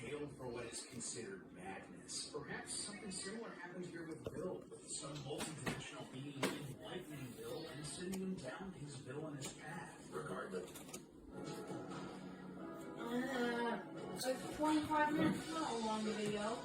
jailed for what is considered madness. Perhaps something similar happened here with Bill, with some multidimensional being enlightening Bill and sending him down his villainous path. Regardless. It's like 25 minutes, not a long video.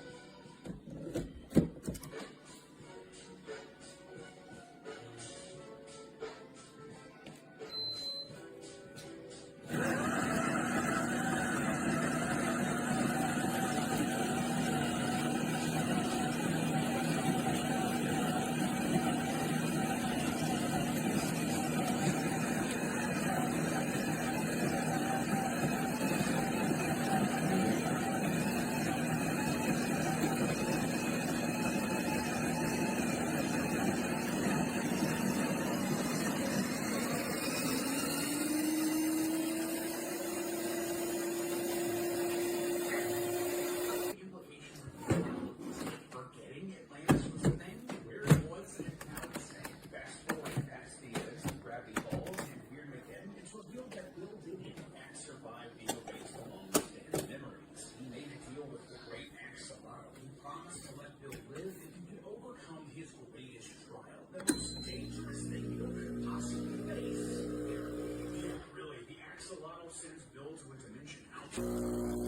Sends Bill to a dimension out.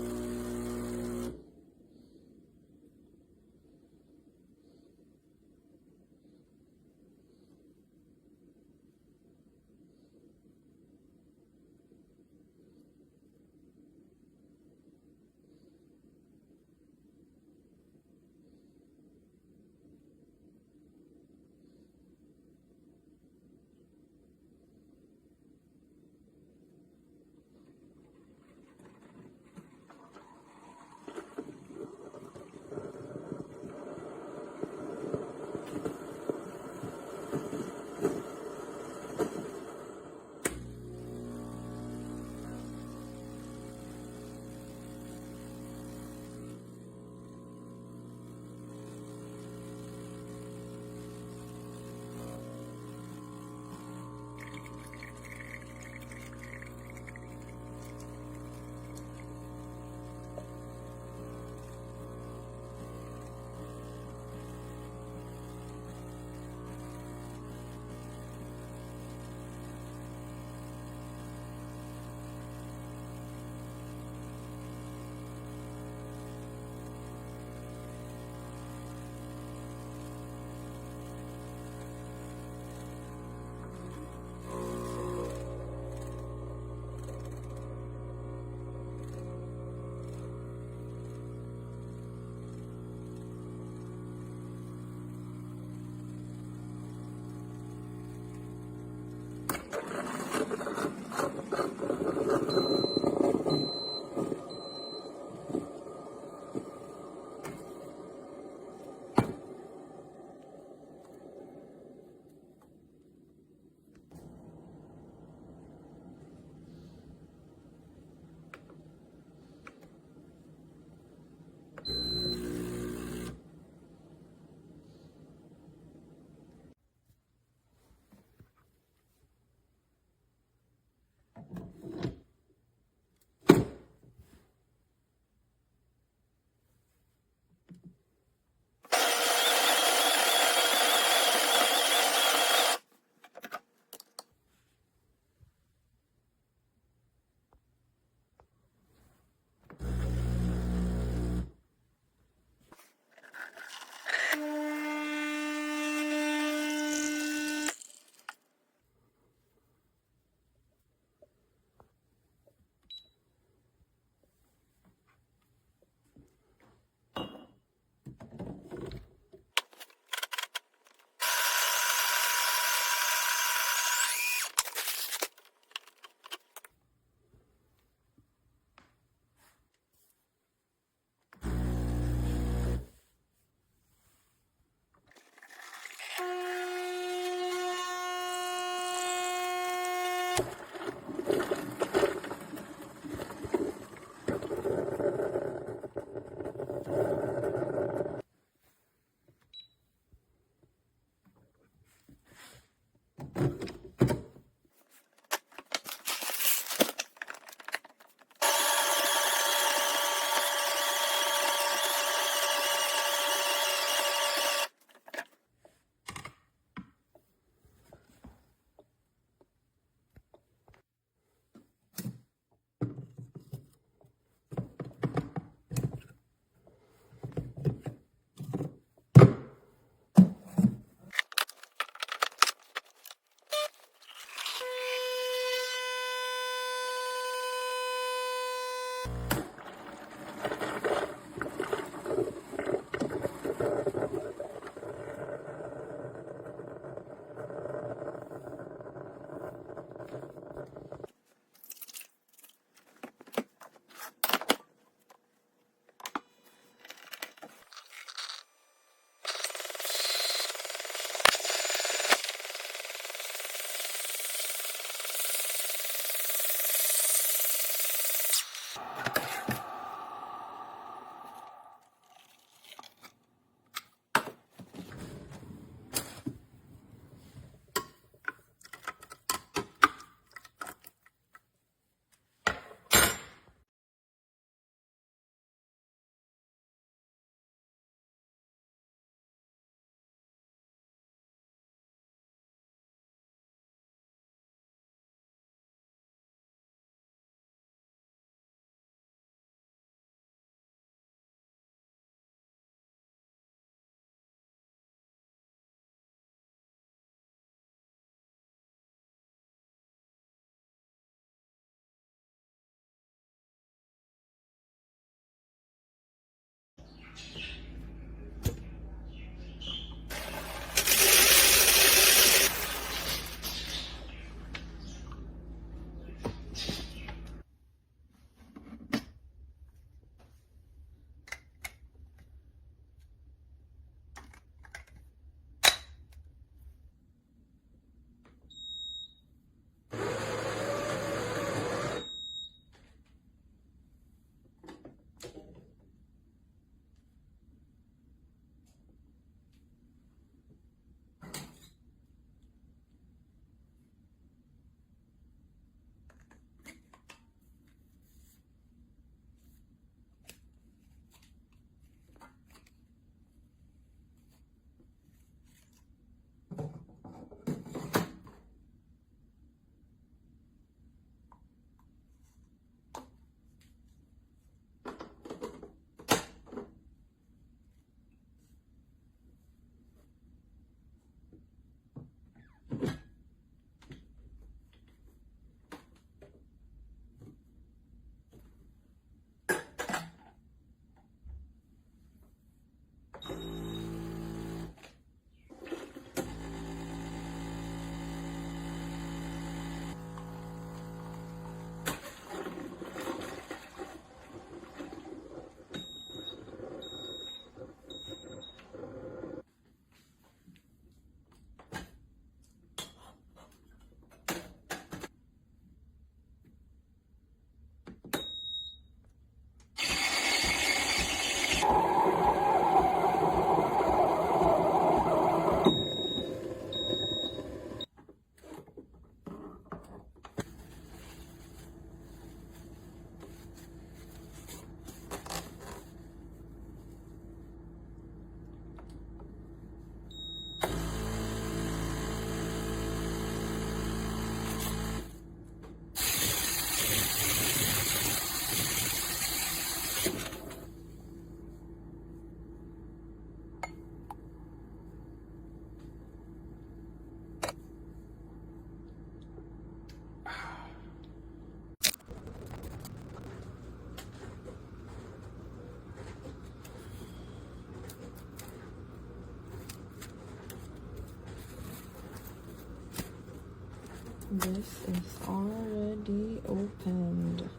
This is already opened.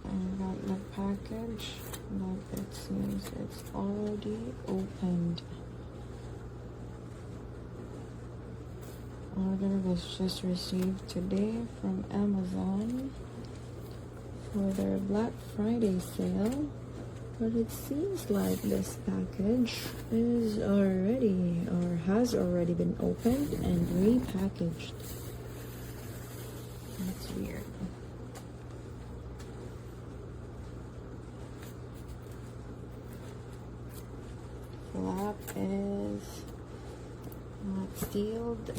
I got the package, but it seems it's already opened. Order was just received today from Amazon for their Black Friday sale. But it seems like this package is already or has already been opened and repackaged. That's weird. Flap is not sealed.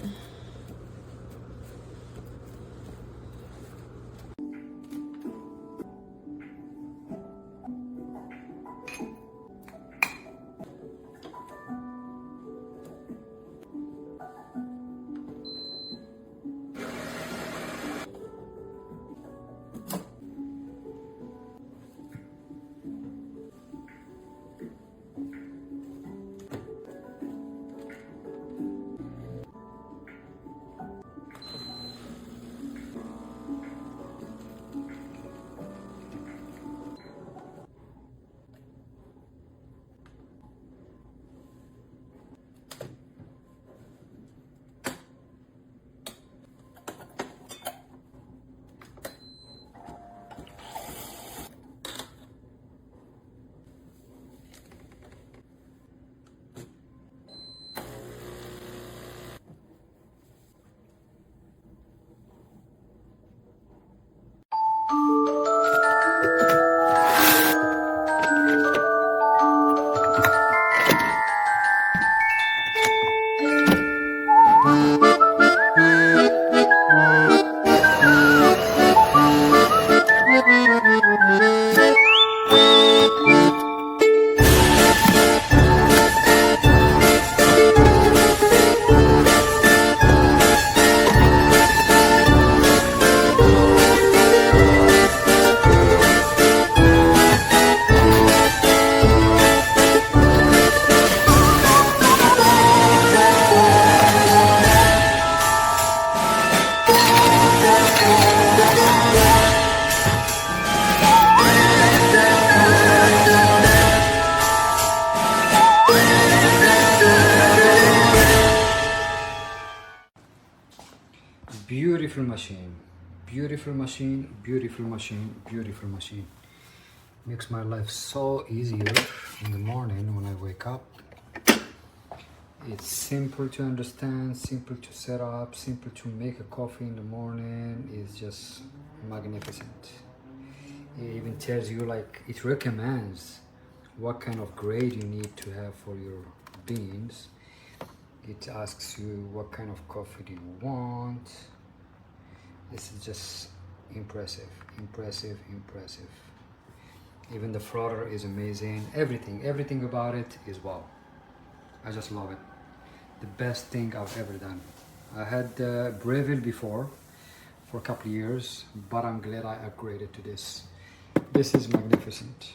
Beautiful machine, beautiful machine, beautiful machine, beautiful machine. Makes my life so easier in the morning when I wake up. It's simple to understand, simple to set up, simple to make a coffee in the morning. It's just magnificent. It even tells you, like, it recommends what kind of grade you need to have for your beans. It asks you what kind of coffee do you want. This is just impressive, impressive, impressive. Even the frother is amazing. Everything about it is wow. I just love it. The best thing I've ever done. I had Breville before for a couple of years, but I'm glad I upgraded to this. This is magnificent.